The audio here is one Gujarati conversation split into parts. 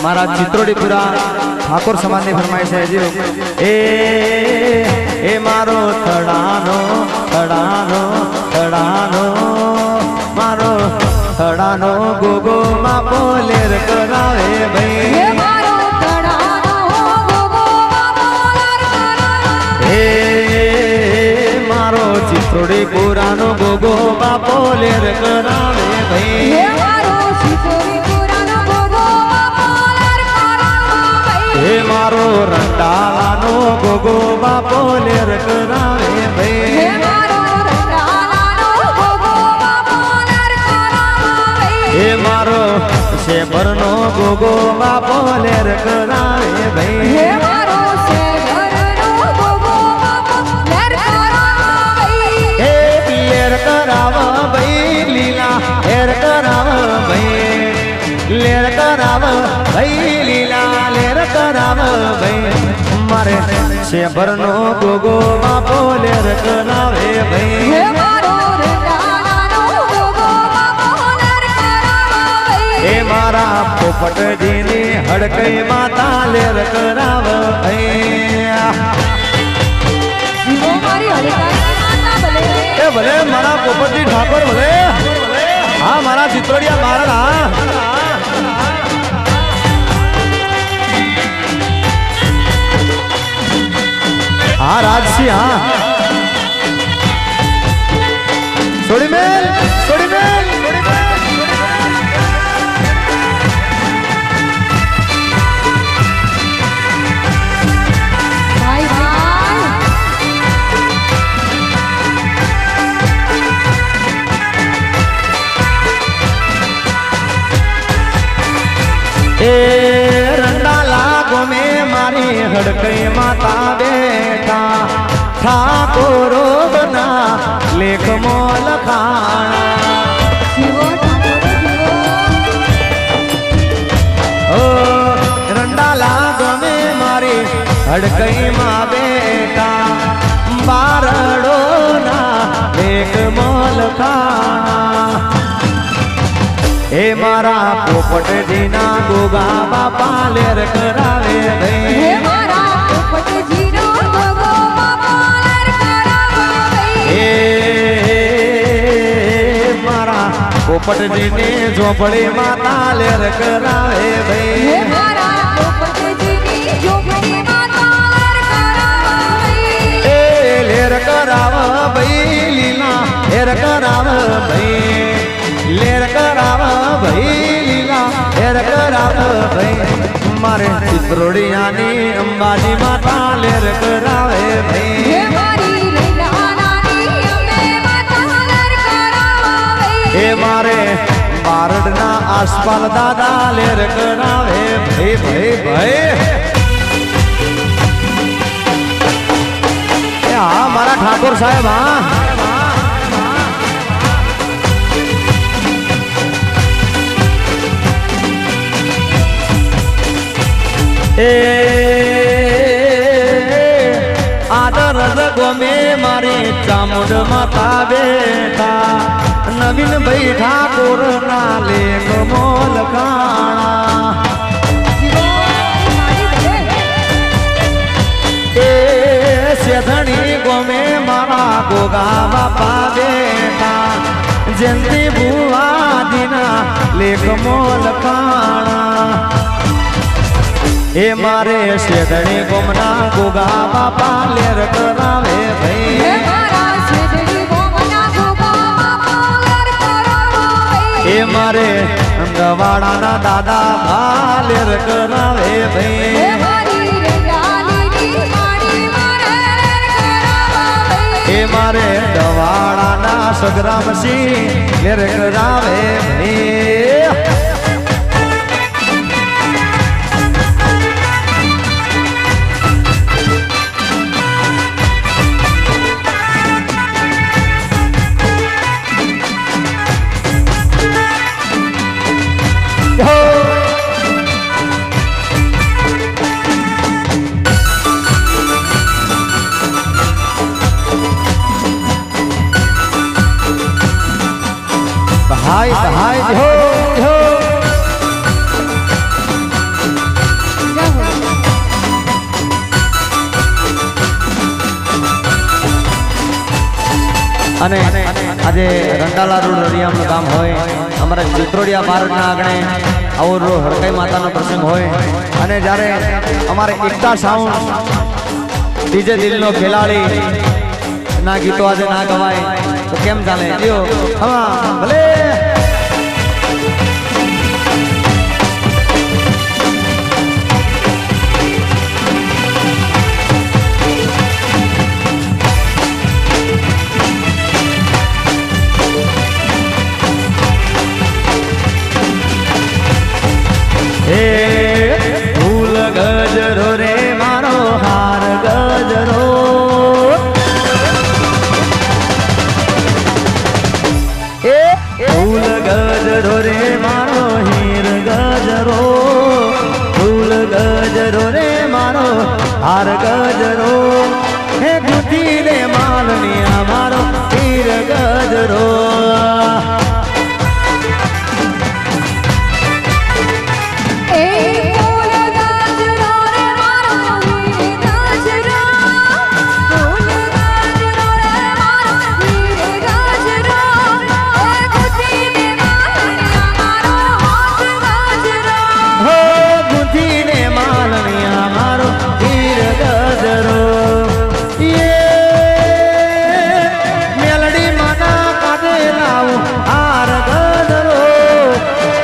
मारा चित्रोड़ीपुरा ठाकुर समाज ने फरमाइश है जी ए मारो थड़ानो थड़ानो थड़ानो मारो थड़ानो गोगो मा पोलेर करावे भाई चित्रोड़ीपुरा नो गोगो बापो लेर करावे भाई हे मारो रंडाला नो गोगो बापो लेर करावे भाई हे मारो शेबर नो गोगो बापो लेर करावे भाई लेर करावा भाई लीला लेर करावा भाई लेर करावा भाई लीला लेर करावा भाई मारे शेबर नो गोगो बापो लेर करावे भाई ए मारा पोपट जी ने हड़कई माता लेर करावा भाई भले मारा पोपटी ठाकुर भले हाँ मारा चित्रोड़िया मारा हाँ राजसी हाँ सोड़ी मेल सोड़ी मेल ए रंडाला गो में मारी हड़कई माता बेटा ठाकुरो बना लेख मोल खाना ओ रंडाला गो में मारी हड़कई माँ बेटा बारड़ो ना लेख मोल खाना हे मारा पोपट जीना गोगा बापा लेर करावे भाई हे मारा पोपट जीना गोगा बापा लेर करावे भाई मारा पोपट जीने झोपड़ी माता लेर करावे भाई हे मारा पोपट जीनी झोपड़ी माता लेर करावे भाई लेर करावे भाई लीला लेर करावे भाई लेर करावा भाई लीला लेर करावा भाई मारे चित्रोड़िया नी अंबाजी माता लेर करावे भाई हे मारे बारडना आसपाल दादा लेर करावे भाई भाई भाई हाँ मारा ठाकुर साहेब हाँ आदर जगो में मारी चामुंड माता बेटा नवीन भाई ठाकुर ना लेख मोल खाना सेधनी गो में मारा गोगा बापा बेटा जयंती बुआ दीना लेख मोल खाना हे मारे शेदणी गोमना गोगा बापा लेर करावे भाई हे मारे अंगवाड़ा ना दादा लेर करावे भाई हे मारे दवाड़ा ना सगराम सिंह लेर करावे भाई हाय हाय हो અને આજે રંડાલા રોડ રળિયામનું ગામ હોય અમારા ચિત્રોડિયા બારના આંગણે આવો હરકાઈ માતાનો પ્રસંગ હોય અને જ્યારે અમારે એકતા સાઉન્ડ ડીજે દિલનો ખેલાડી ના ગીતો આજે ના ગવાય તો કેમ ચાલે લ્યો હા ભલે ફૂલ ગજરો રે મારો હાર ગજરો ફૂલ ગજરો રે મારો હીર ગજરો ફૂલ ગજરો રે મારો હાર ગજરો હે ગુતી રે માલનિયા મારો હીર ગજરો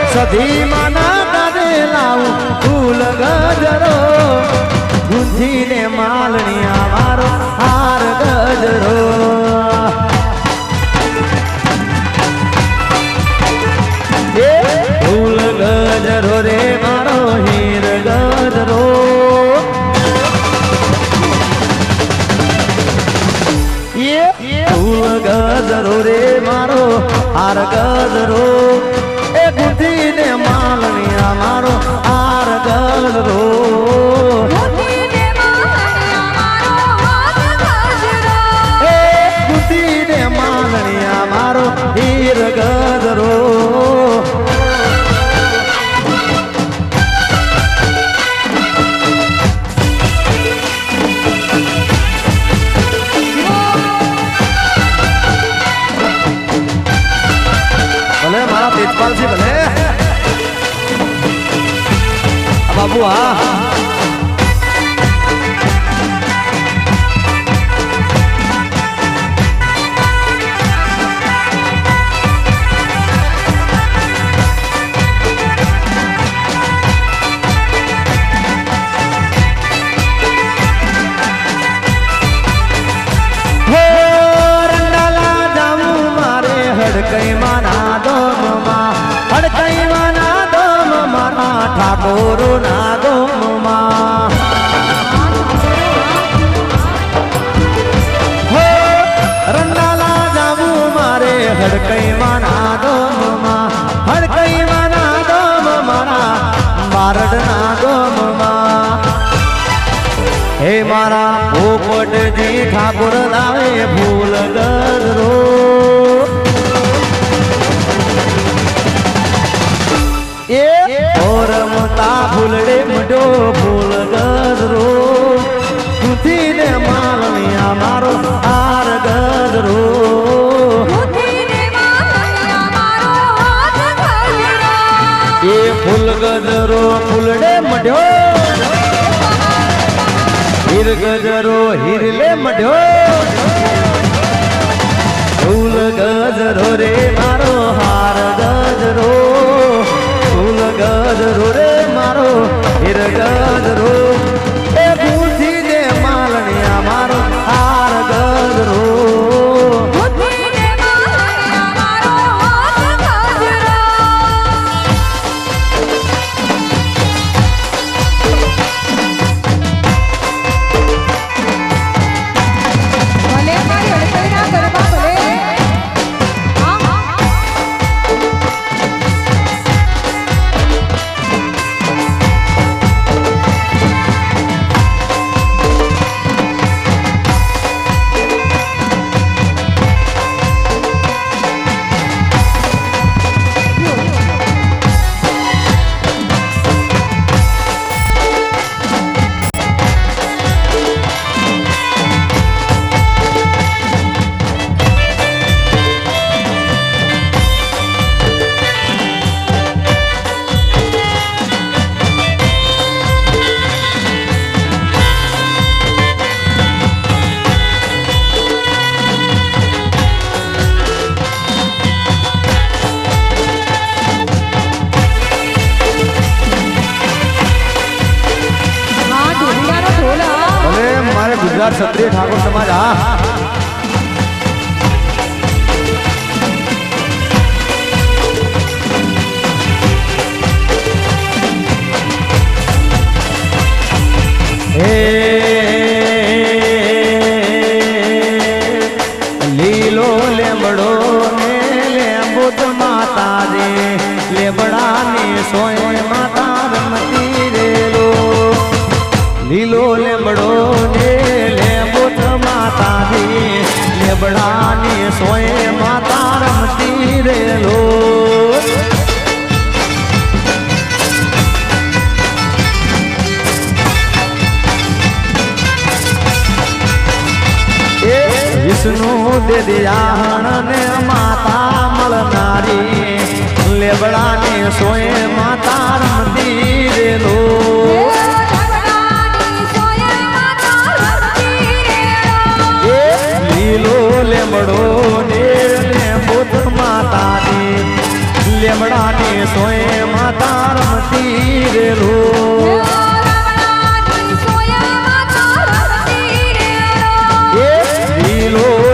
સધી માના કાઢે લાવું ફૂલ ગજરો ગુંથીને માલણિયા મારો હાર ગજરો ફૂલ ગજરો રે મારો હીર ગજરો ફૂલ ગજરો રે મારો હાર ગજરો ગુંથીને માલણિયા મારો હાર ગજરો ગુંથીને માલણિયા મારો હીર ગજરો ભલે મારા તેજપાલજી ભલે બાબુ હા હડકઈ માના દોમમાં હડકઈ માના દોમ મારા ઠાકોરો ના દોમમાં હો રંડાલા જાવું મારે હડકઈ માના દોમમાં હડકઈ માના દોમ મારા બારડના દોમમાં હે મારા પોપટજી ઠાકોર લાવે ફૂલ ગજરો રમતા ફૂલડે મડો ફૂલ ગજરો ગુંથીને માલણિયા મારો હાર ગજરો એ ફૂલ ગજરો ફૂલડે મડ્યો હીર ગજરો હીરલે મડ્યો ફૂલ ગજરો રે મારો હાર ગજરો ફૂલ ગજરો રે મારો હીર ગજરો એ ગુંથીને માલણિયા મારો હાર ગજરો ભલે મારી હડકઈ ના ગરબા ભલે ક્ષત્રિય ઠાકોર સમાજ હા લીલો લેબડો ને લેબુત માતા રે લેબડા ને સોય માતા રમતી રેલો લીલો લેબડો ને લેબુત માતા રે લેબડા ને સોય માતા રમતી રેલો વિષ્ણુ દે દિયાહણ ને માતા મળનારી લેબડા ને સોય માતા રમતી રેલો લીલો લેબડો ને લેબુત માતા ને લેબડા ને સોય માતા રમતી રેલો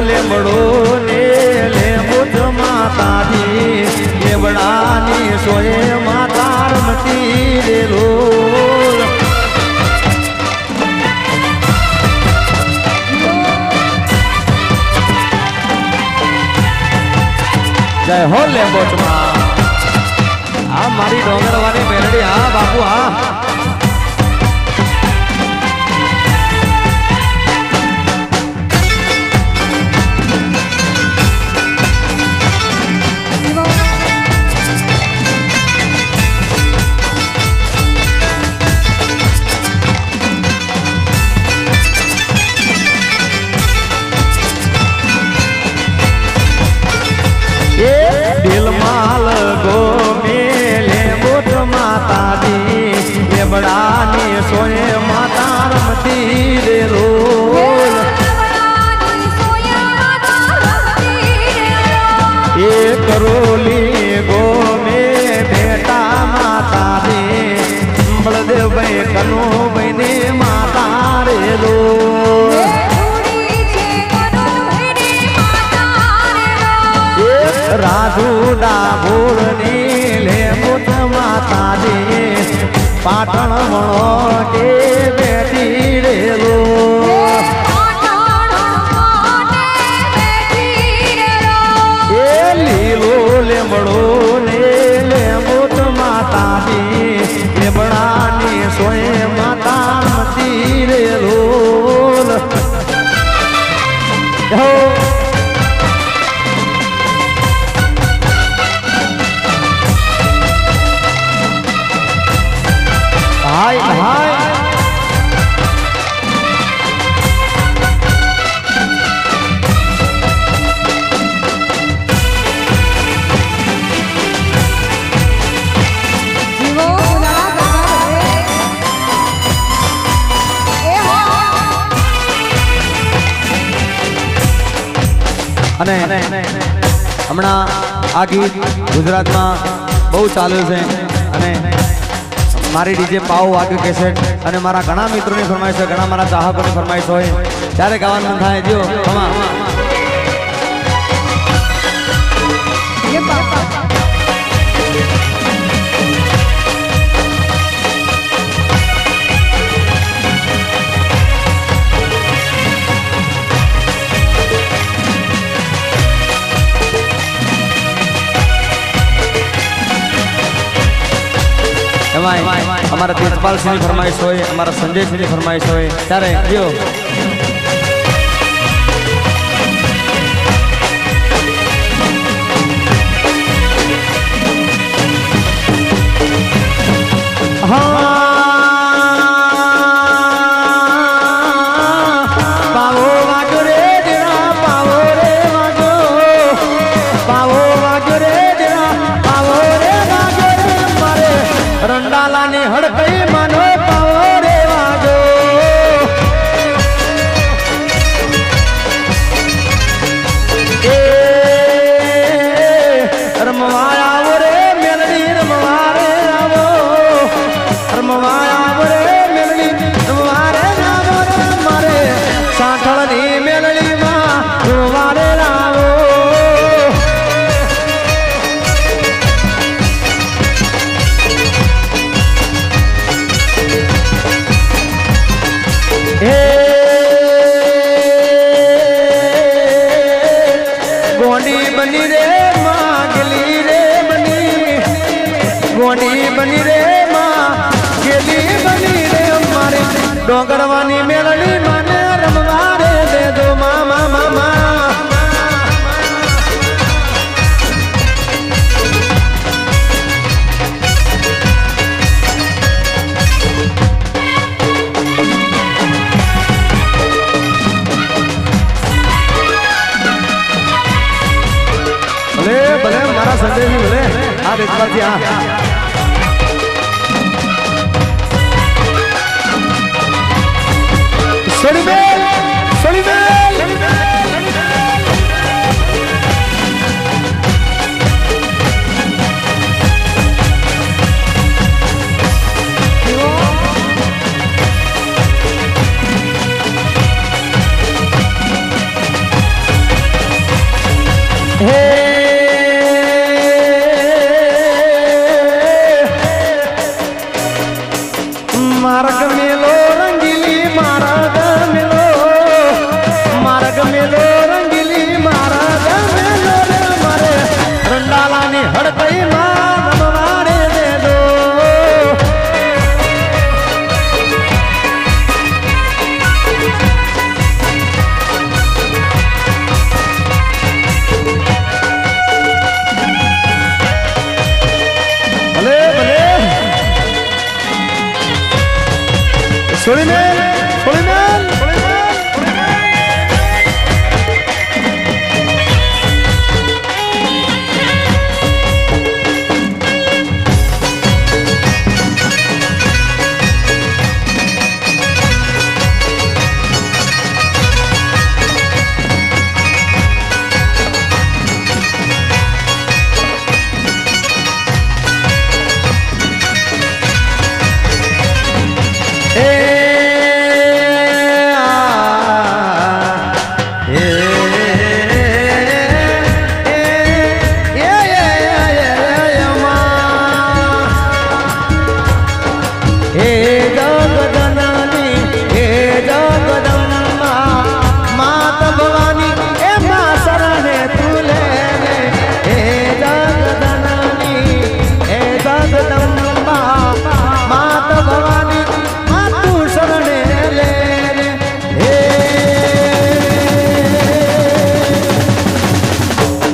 લેબડો ને લેબુત માતા દી લેબડા ને સોય માતા રમતી રેલો જય હો લેબોટ માં આ મારી ડોંગરવાની મેલડી હા બાપુ હા દિલમાલ ગો મેલે બોટ માતા દી લેબડા ને સોય માતા રમતી રેલો એ કરોલી ગો મે બેટા માતા દે બળદેવ ભાઈ કનો ભાઈ ને માતા રેલો રાજુ ડાભોળ ની લેબુત માતા દે પાટણ મણો કે બેઠી રેલો એ લીલો લેબડો ને લેબુત માતા દે લેબડા ને સોય માતા રમતી રેલો હાય હાય અને હમણાં આ ગીત ગુજરાતમાં બહુ ચાલ્યું છે અને મારી ડીજે પાવ વાગ્યું કેસેટ અને મારા ઘણા મિત્રોની ફરમાઈશ હોય ઘણા મારા ચાહકોની ફરમાઈશ હોય ત્યારે ગાવાનું થાય જો અમારા તેજપાલ સિંહ ની ફરમાઈશ હોય અમારા સંજય સિંહ ની ફરમાઈશ હોય ત્યારે જો હડકઈ માનો પાવો રે વાજો એ રમવા આવો રે મેલડી રમવા રે આવો રમવા આવો રે મેલડી રમવા રે આવો રે મારે સાંજ ડોંગરવાની મેળડી મને રમવા રે દેજો મામા મામા ભલે ભલે મારા સંદેશી ભલે આ રીતમાંથી આ સોડીબેન માર્ગ મેલો રંગીલી માર્ગ મેલો રંગીલી માર્ગ મેલો રે મારે રંડાલાની હડકઈ માં રમવા રે દેજો ભલે ભલે સોડીબેન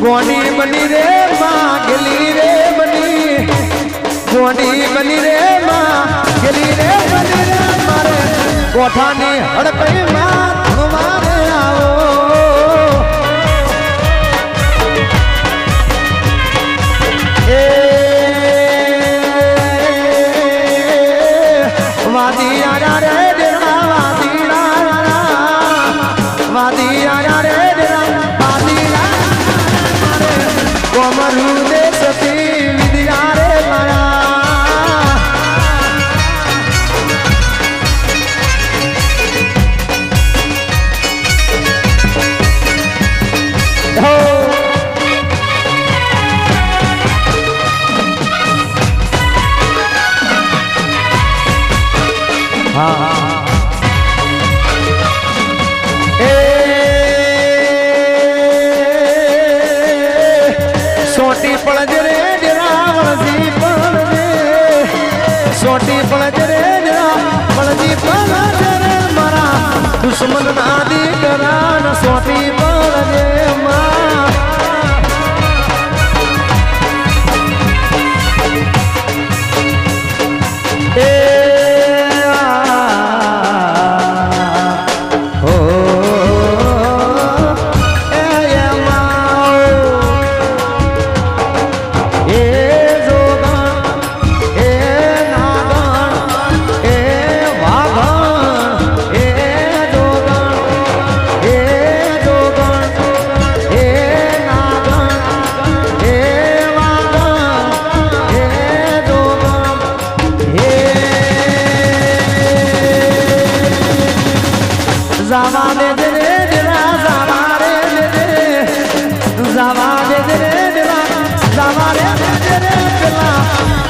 गोनी बनी रे माँ गली रे बनी गोनी बनी रे माँ गली रे बनी रे मारे कोठानी हड़कई माँ तुम्हारे आओ वादी आजा रे डेरा वादी आजा रे डेरा कोमरू दे सती विद्या रे माया हो हाँ सोटी पड़ज रे रावणजी पड़जे सोटी पड़ज रे रावणजी पड़जे रे मारा दुश्मन नादी करा न सोटी पड़जे मां ए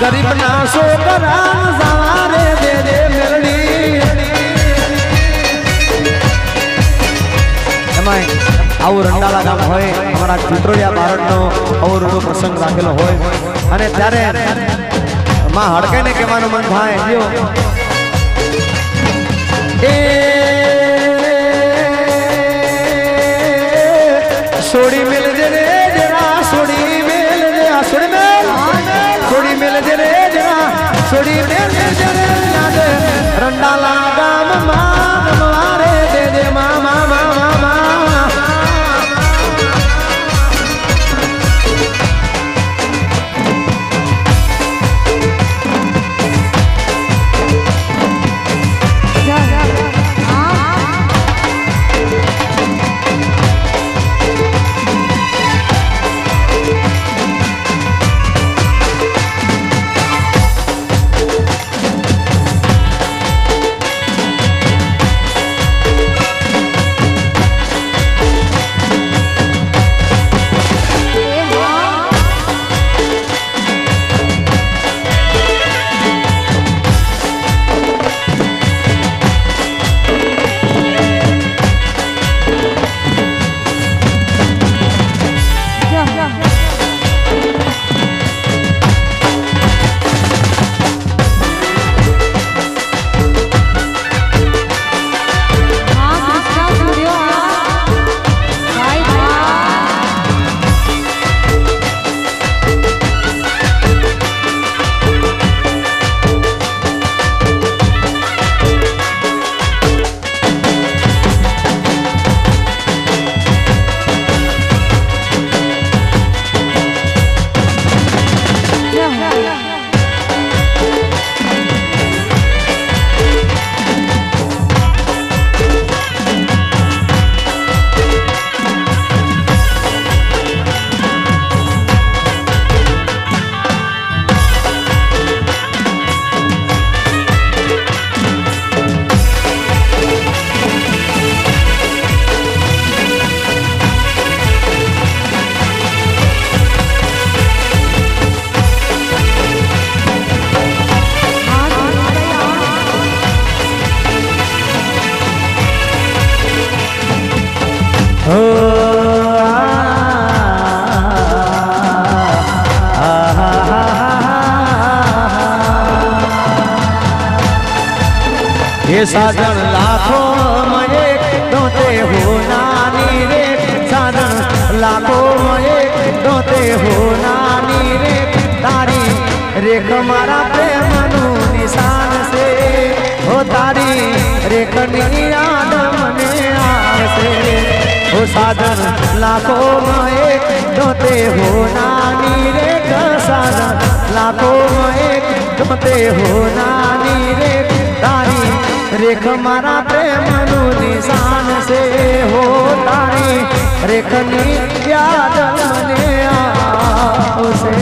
गरीब ना छोकरा सवारे दे दे मेरड़ी एमाय આવું રંડાલા ગામ હોય અમારા ચિત્રોડિયા બારડનો અવરોધો પ્રસંગ રાખેલો હોય અને ત્યારે માં હડકાઈને કહેવાનું મન થાય જો એ સોડી મેલ દે રે જરા સોડી મેલ દે આ સોડી મેલ દે રે જરા સોડી મેલ દે રે યાદ રંડાલા ગામ માં મારે દે દે મામા મામા મામા ये साजन लाखों में एक दोते हो नानी रे साजन लाखों में एक दोते हो नानी रे तारी रेख मारा प्रेम नु निशान से हो तारी रेख नी याद मने आवसे हो साजन लाखों में एक दोते हो नानी रे साजन लाखों में एक दोते हो नानी रे तारी रेख मारा प्रेम नु निशान से हो तारी रेख नी याद मने आवसे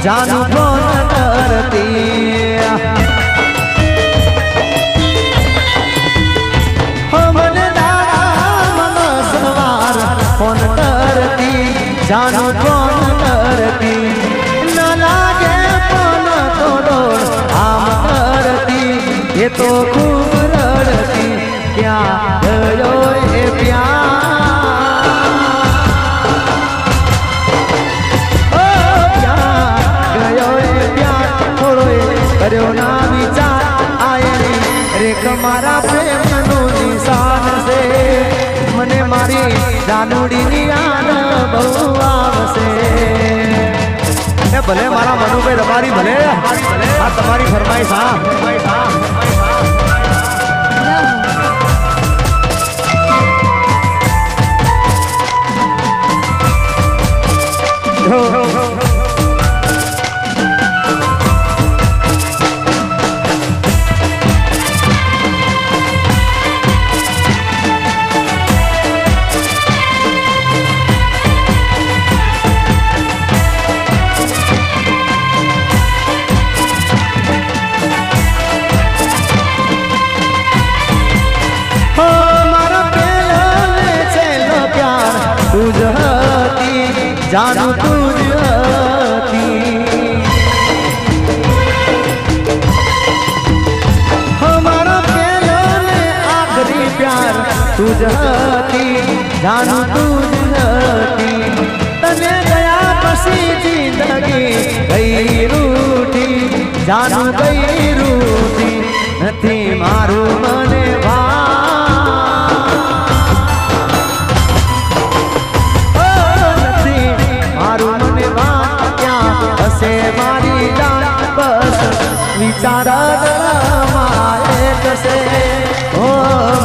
जानू फोन करती हो मन दारा मन सवार फोन करती जानू फोन करती न लागे फोन तो आम करती ये तो खूब रड़ती क्या गयो ये प्यार કર્યો ના વિચાર આયે રેખ મારા પ્રેમ નું નિશાન છે મને મારી જાનુડી ની યાદ બહુ આવશે એ ભલે મારા મનુભાઈ તમારી ભલે આ તમારી ફરમાઈશ હા જાનું તું જ હતી હમારો પહેલો ને આખરી પ્યાર તું જ હતી જાનું તું જ હતી તને ગયા પછી જિંદગી ગઈ રૂઠી જાનું ગઈ રૂઠી નથી મારું મને મારી જાન બસ વિચાર કસે ઓ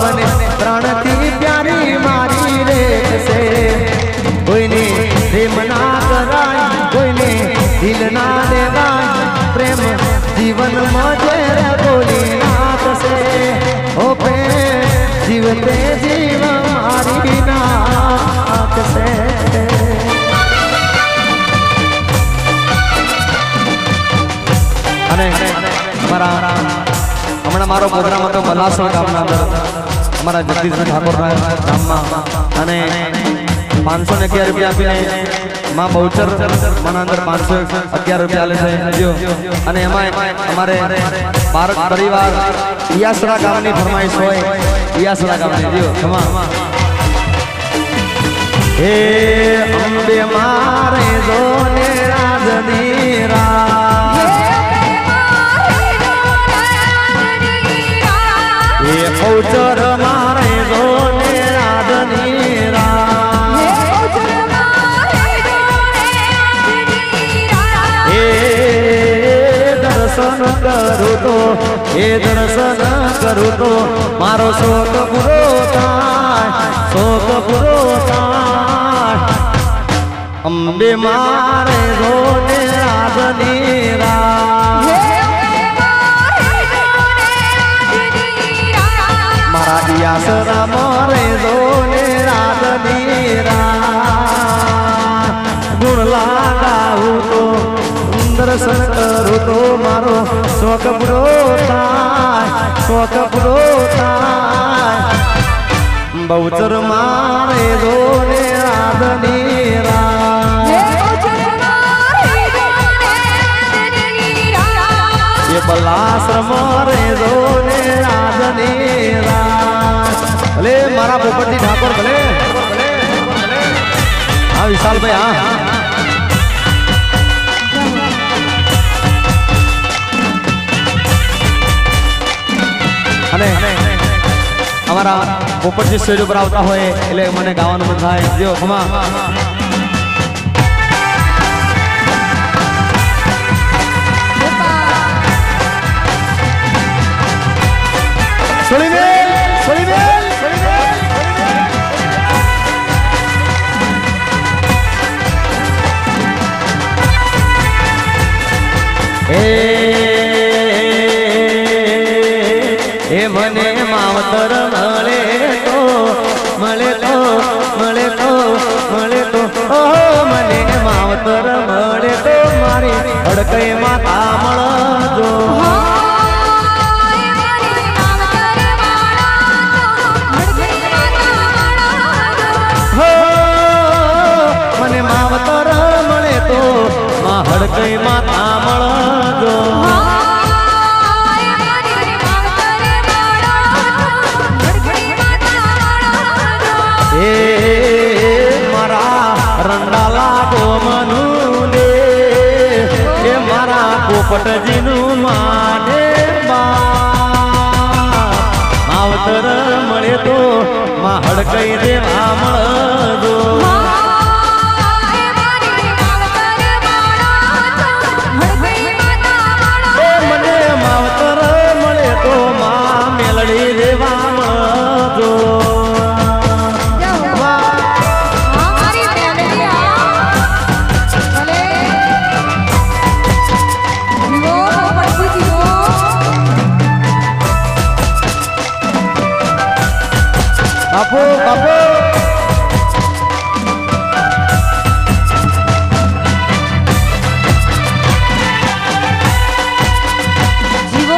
મને પ્રાણથી પ્યારી મારી રે કસે કોઈને પ્રેમ ના કરાય કોઈને દિલ ના દેવાય પ્રેમ જીવનમાં ઝેર બોલી ના કસે ઓ પ્રેમ જીવતે જીવ મારી ના કસે હમણાં મારો પ્રોગ્રામ હતો બલાસણ ગામના અંદર અમારા જગદીશભાઈ ઠાકોરના ગામમાં અને 511 રૂપિયા આપીને માં બહુચર માના અંદર 511 રૂપિયા લે છે અને એમાં અમારે ભારત પરિવાર ઈયાસરા ગામની ફરમાઈશ હોય ઈયાસરા ગામની જીઓ ખમા હે અંબે મારે જોને રાજની રા બહુચર મારે જોને રાજની રા એ દર્શન કરું તો એ દર્શન કરું તો મારો શોક પૂરો થાય શોક પૂરો થાય અંબે મારે જોને રાજની રા યાસરા મારે જોને રાજની રા ગુણ લાગાવું તો દર્શન કરું તો મારો શોક પૂરો થાય શોક પૂરો થાય બહુચર મારે જોને રાજની રા એ બલાસર મારે જોને રાજની રા ભલે મારા પોપટજી ઠાકોર ભલે હા વિશાલભાઈ હા અને અમારા પોપટજી સ્ટેજ ઉપર આવતા હોય એટલે મને ગાવાનું મન થાય જો ખમા એ મને માવતર મળે તો મળે તો મળે તો મળે તો ઓ મને માવતર મળે તો મારી હડકઈ માતા મળજો મને માવતર મળે તો હડકઈ માતા મળજો પોપટજીનું માને માવતર મળે તો માં હડકઈ દેવા મળજો મને માવતર મળે તો માં મેલડી દેવા મળજો બાપુ બાપુ જીવો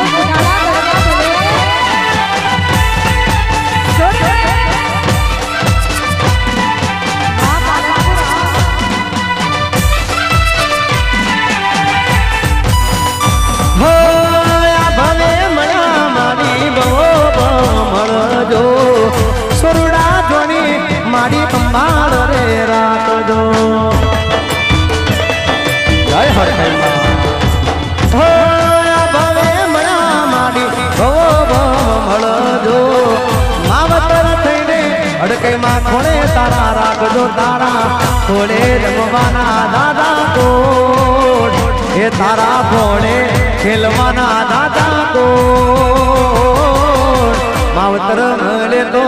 હડકઈ માં ખોળે તારા રાખજો તારા ખોળે રમવાના દાદા કોટ એ તારા ભોળે ખેલવાના દાદા કોટ માવતર મળે તો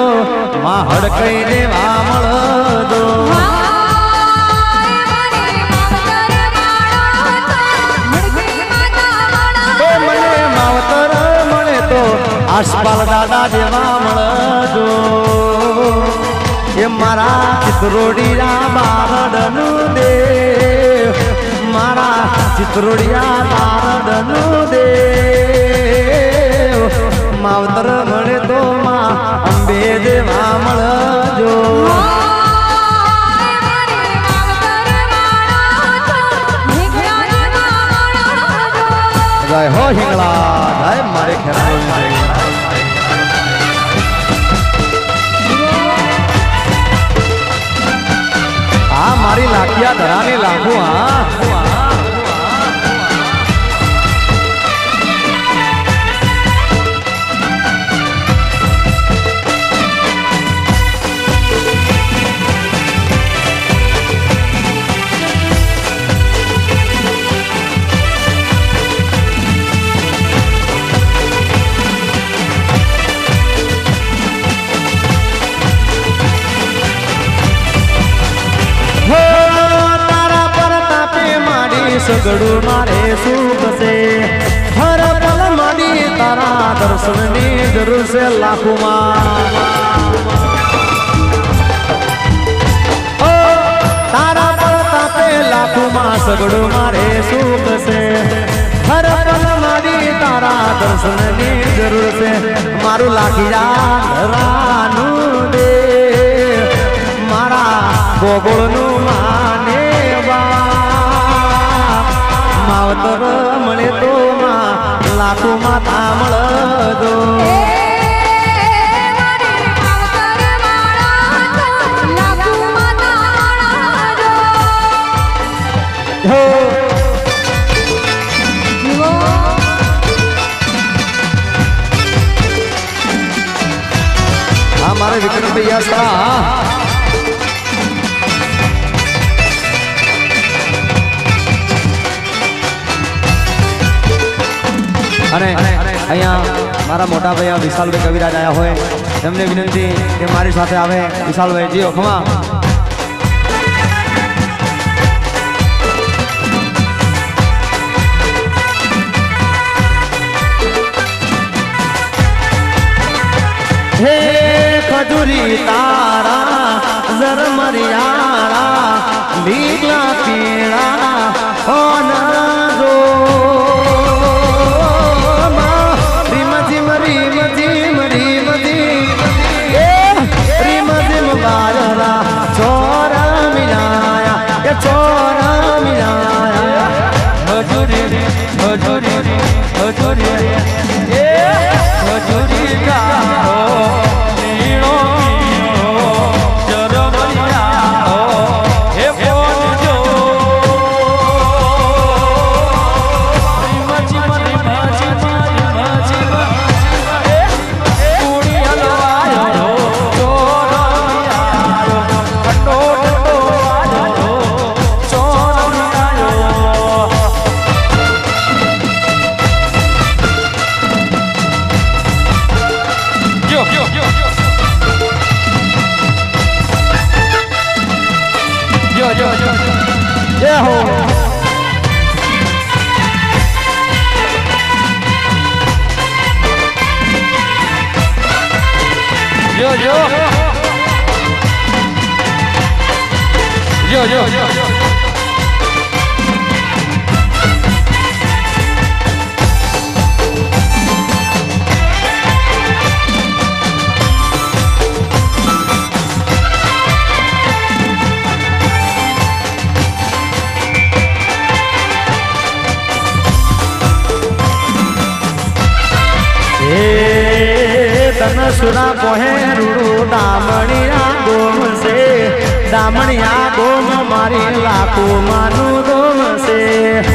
માં હડકઈ દેવા મળજો આસપાલ દાદા જેવા મળજો એ મારા ચિત્રોડિયા બારડનું દેવ મારા ચિત્રોડિયા બારડનું દેવ માવતર મળે તો માં અંબે જેવા મળજો જય હો હિંગળા જય મારે ખેરા આ મારી લાખિયા ધરાને લાખું હા સગડું મારે સુખ છે હર પલ માડી તારા દર્શનની જરૂર છે લાખોમાં તારા પર તાપે લાખોમાં સગડું મારે સુખ છે હર પલ માડી તારા દર્શનની જરૂર છે મારું લાખિયા રાનું દે મારા ગોગોળનું માને માવતર મળે તો માં લાખો માતા મળજો હા મારે વિક્રમ ભૈયા અને અહીંયા મારા મોટા ભાઈ વિશાલભાઈ કવિરાજ આયા હોય એમને વિનંતી કે મારી સાથે આવે વિશાલભાઈ જીઓ ખમા હે ખજૂરી તારા ઝરમરિયાળા લીલા પીળા હોના જો સુરા પોહે રૂડું દામણિયા ગોમ છે દામણિયા ગોમ મારી લાખો માનું ગોમ છે